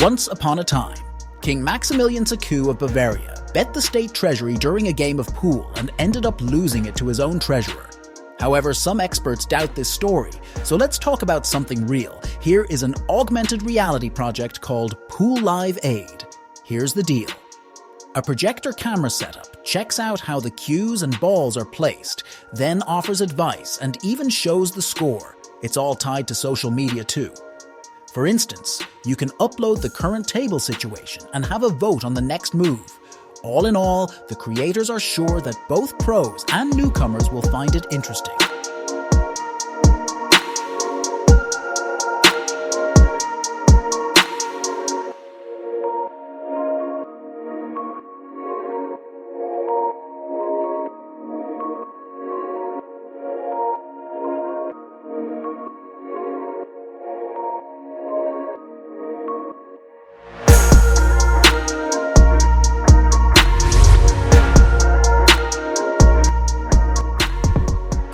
Once upon a time, King Maximilian II of Bavaria bet the state treasury during a game of pool and ended up losing it to his own treasurer. However, some experts doubt this story, so let's talk about something real. Here is an augmented reality project called Pool Live Aid. Here's the deal. A projector camera setup checks out how the cues and balls are placed, then offers advice and even shows the score. It's all tied to social media too. For instance, you can upload the current table situation and have a vote on the next move. All in all, the creators are sure that both pros and newcomers will find it interesting.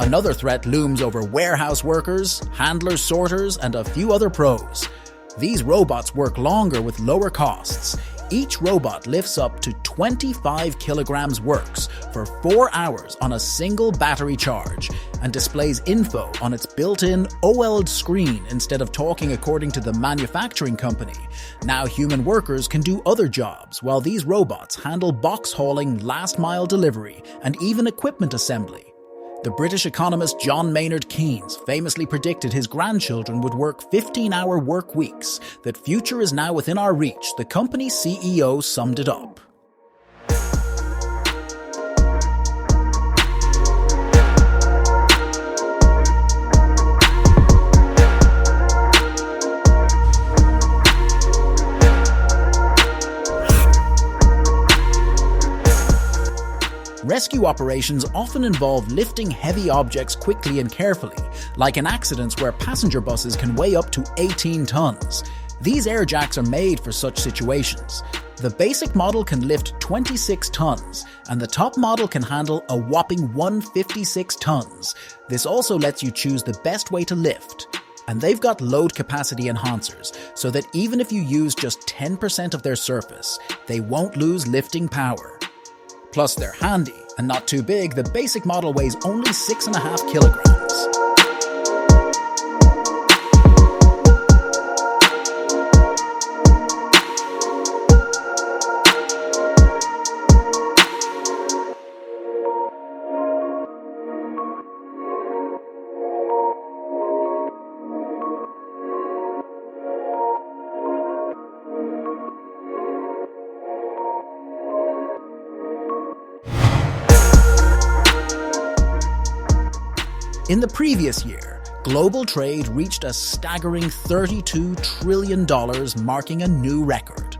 Another threat looms over warehouse workers, handlers, sorters, and a few other pros. These robots work longer with lower costs. Each robot lifts up to 25 kilograms works for 4 hours on a single battery charge and displays info on its built-in OLED screen instead of talking according to the manufacturing company. Now human workers can do other jobs while these robots handle box hauling, last-mile delivery, and even equipment assembly. The British economist John Maynard Keynes famously predicted his grandchildren would work 15-hour work weeks. That future is now within our reach, the company's CEO summed it up. Rescue operations often involve lifting heavy objects quickly and carefully, like in accidents where passenger buses can weigh up to 18 tons. These air jacks are made for such situations. The basic model can lift 26 tons, and the top model can handle a whopping 156 tons. This also lets you choose the best way to lift. And they've got load capacity enhancers, so that even if you use just 10% of their surface, they won't lose lifting power. Plus, they're handy and not too big. The basic model weighs only 6.5 kilograms. In the previous year, global trade reached a staggering $32 trillion, marking a new record.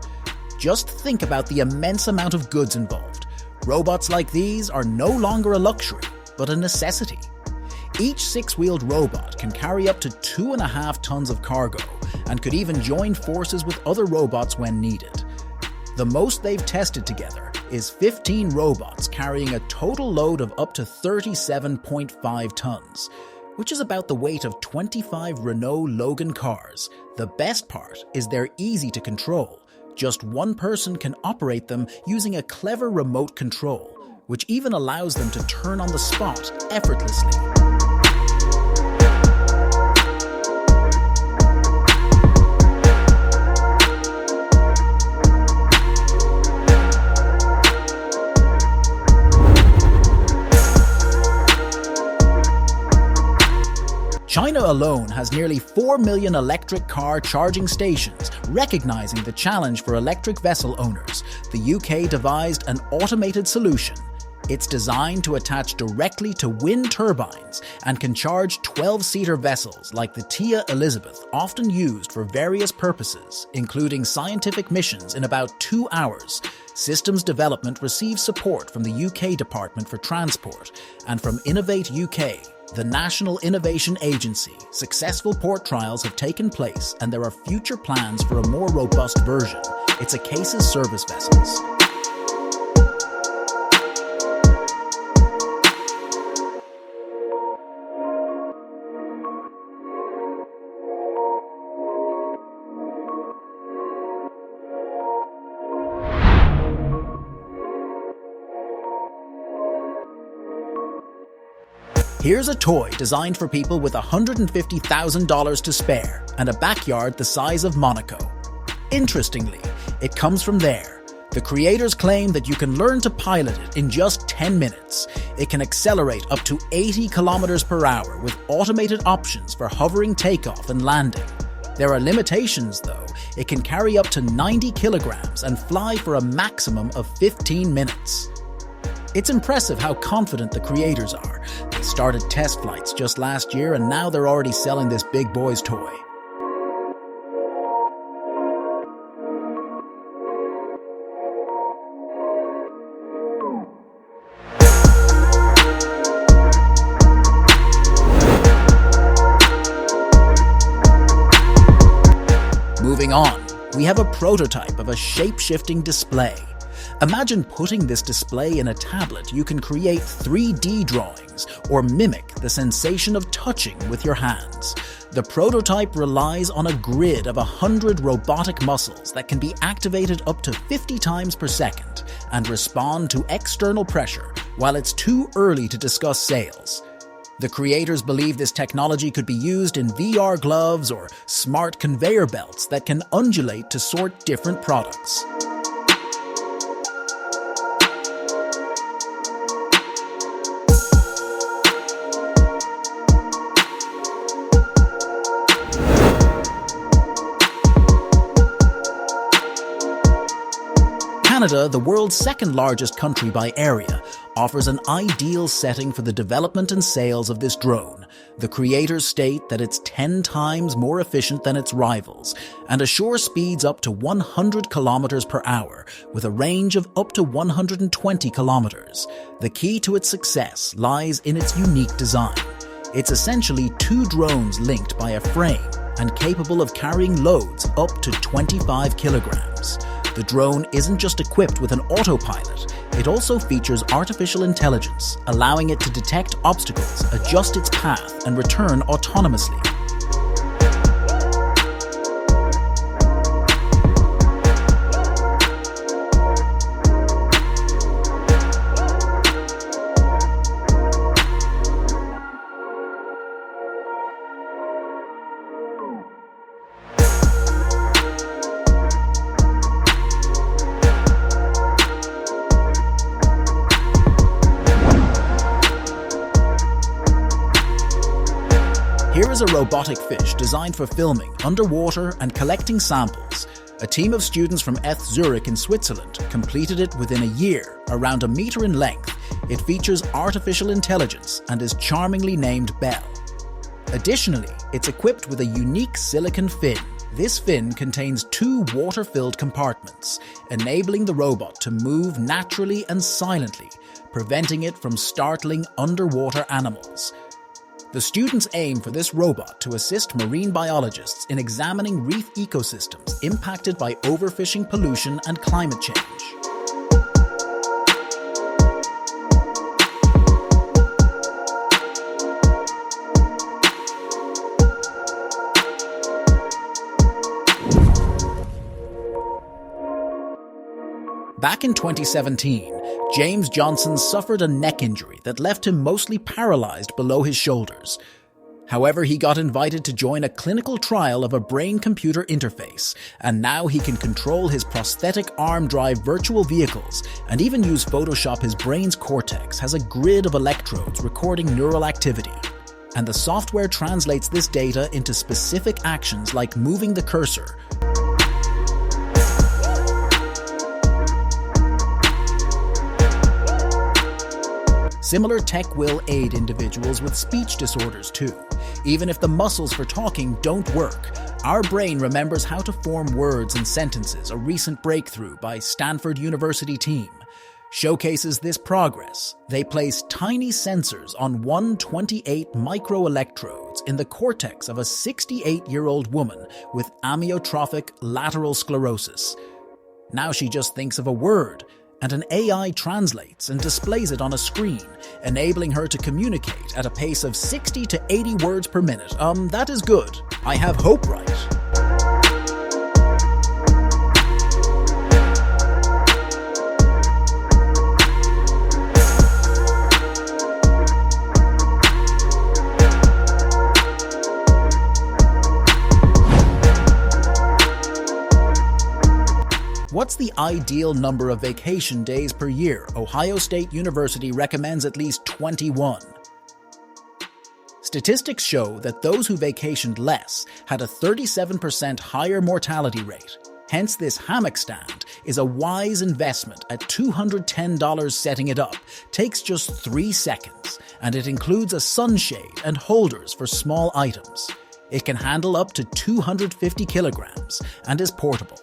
Just think about the immense amount of goods involved. Robots like these are no longer a luxury, but a necessity. Each six-wheeled robot can carry up to 2.5 tons of cargo and could even join forces with other robots when needed. The most they've tested together is 15 robots carrying a total load of up to 37.5 tons, which is about the weight of 25 Renault Logan cars. The best part is they're easy to control. Just one person can operate them using a clever remote control, which even allows them to turn on the spot effortlessly. China alone has nearly 4 million electric car charging stations. Recognizing the challenge for electric vessel owners, the UK devised an automated solution. It's designed to attach directly to wind turbines and can charge 12-seater vessels like the Tia Elizabeth, often used for various purposes, including scientific missions, in about 2 hours. Systems development receives support from the UK Department for Transport and from Innovate UK, the National Innovation Agency. Successful port trials have taken place and there are future plans for a more robust version. It's a case of service vessels. Here's a toy designed for people with $150,000 to spare and a backyard the size of Monaco. Interestingly, it comes from there. The creators claim that you can learn to pilot it in just 10 minutes. It can accelerate up to 80 kilometers per hour with automated options for hovering takeoff and landing. There are limitations though. It can carry up to 90 kilograms and fly for a maximum of 15 minutes. It's impressive how confident the creators are. They started test flights just last year and now they're already selling this big boy's toy. Moving on, we have a prototype of a shape-shifting display. Imagine putting this display in a tablet. You can create 3D drawings or mimic the sensation of touching with your hands. The prototype relies on a grid of 100 robotic muscles that can be activated up to 50 times per second and respond to external pressure while it's too early to discuss sales. The creators believe this technology could be used in VR gloves or smart conveyor belts that can undulate to sort different products. Canada, the world's second largest country by area, offers an ideal setting for the development and sales of this drone. The creators state that it's 10 times more efficient than its rivals and assure speeds up to 100 kilometers per hour with a range of up to 120 kilometers. The key to its success lies in its unique design. It's essentially two drones linked by a frame and capable of carrying loads up to 25 kilograms. The drone isn't just equipped with an autopilot, it also features artificial intelligence, allowing it to detect obstacles, adjust its path, and return autonomously. Here is a robotic fish designed for filming underwater and collecting samples. A team of students from ETH Zurich in Switzerland completed it within a year, around 1 meter in length. It features artificial intelligence and is charmingly named Belle. Additionally, it's equipped with a unique silicon fin. This fin contains 2 water-filled compartments, enabling the robot to move naturally and silently, preventing it from startling underwater animals. The students aim for this robot to assist marine biologists in examining reef ecosystems impacted by overfishing, pollution, and climate change. Back in 2017, James Johnson suffered a neck injury that left him mostly paralyzed below his shoulders. However, he got invited to join a clinical trial of a brain-computer interface, and now he can control his prosthetic arm-drive virtual vehicles and even use Photoshop. His brain's cortex has a grid of electrodes recording neural activity, and the software translates this data into specific actions like moving the cursor. Similar tech will aid individuals with speech disorders too. Even if the muscles for talking don't work, our brain remembers how to form words and sentences. A recent breakthrough by Stanford University team showcases this progress. They place tiny sensors on 128 microelectrodes in the cortex of a 68-year-old woman with amyotrophic lateral sclerosis. Now she just thinks of a word, and an AI translates and displays it on a screen, enabling her to communicate at a pace of 60 to 80 words per minute. That is good. I have hope, right? What's the ideal number of vacation days per year? Ohio State University recommends at least 21. Statistics show that those who vacationed less had a 37% higher mortality rate. Hence, this hammock stand is a wise investment at $210 setting it up, takes just 3 seconds, and it includes a sunshade and holders for small items. It can handle up to 250 kilograms and is portable.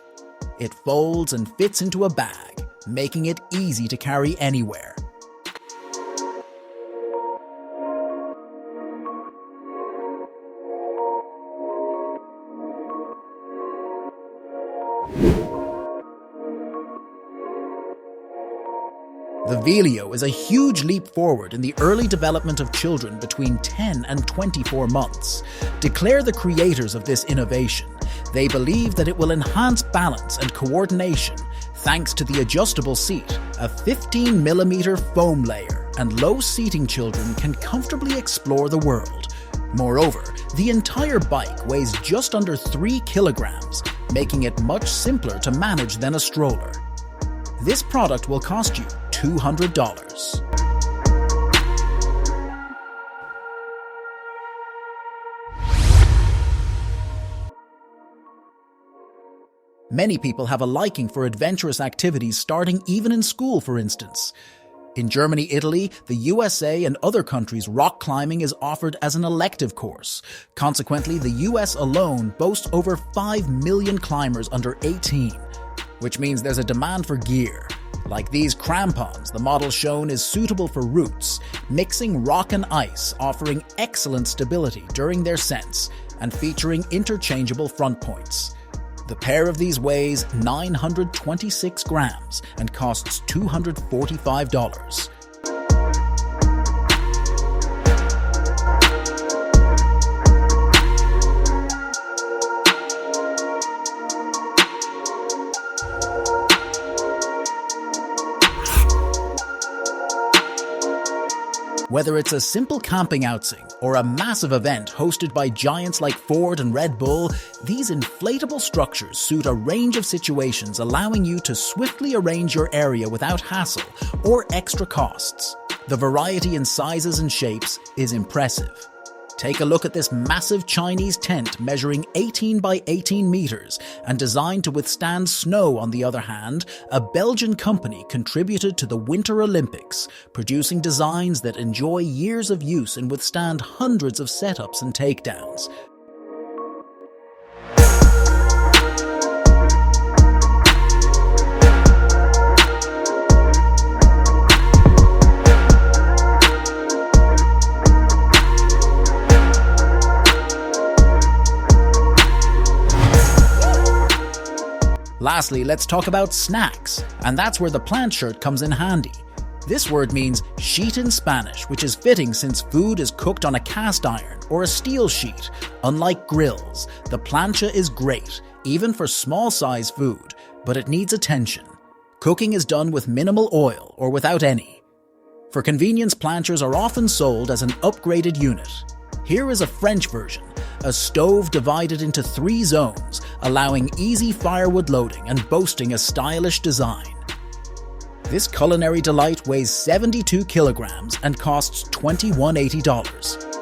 It folds and fits into a bag, making it easy to carry anywhere. The Velio is a huge leap forward in the early development of children between 10 and 24 months. Declare the creators of this innovation. They believe that it will enhance balance and coordination thanks to the adjustable seat, a 15mm foam layer, and low-seating children can comfortably explore the world. Moreover, the entire bike weighs just under 3 kilograms, making it much simpler to manage than a stroller. This product will cost you $200. Many people have a liking for adventurous activities starting even in school, for instance. In Germany, Italy, the USA, and other countries, rock climbing is offered as an elective course. Consequently, the US alone boasts over 5 million climbers under 18, which means there's a demand for gear. Like these crampons, the model shown is suitable for routes, mixing rock and ice, offering excellent stability during their ascents, and featuring interchangeable front points. The pair of these weighs 926 grams and costs $245. Whether it's a simple camping outing or a massive event hosted by giants like Ford and Red Bull, these inflatable structures suit a range of situations, allowing you to swiftly arrange your area without hassle or extra costs. The variety in sizes and shapes is impressive. Take a look at this massive Chinese tent measuring 18 by 18 meters and designed to withstand snow. On the other hand, a Belgian company contributed to the Winter Olympics, producing designs that enjoy years of use and withstand hundreds of setups and takedowns. Lastly, let's talk about snacks, and that's where the plant shirt comes in handy. This word means sheet in Spanish, which is fitting since food is cooked on a cast iron or a steel sheet. Unlike grills, the plancha is great, even for small-size food, but it needs attention. Cooking is done with minimal oil or without any. For convenience, planchas are often sold as an upgraded unit. Here is a French version, a stove divided into 3 zones, allowing easy firewood loading and boasting a stylish design. This culinary delight weighs 72 kilograms and costs $21.80.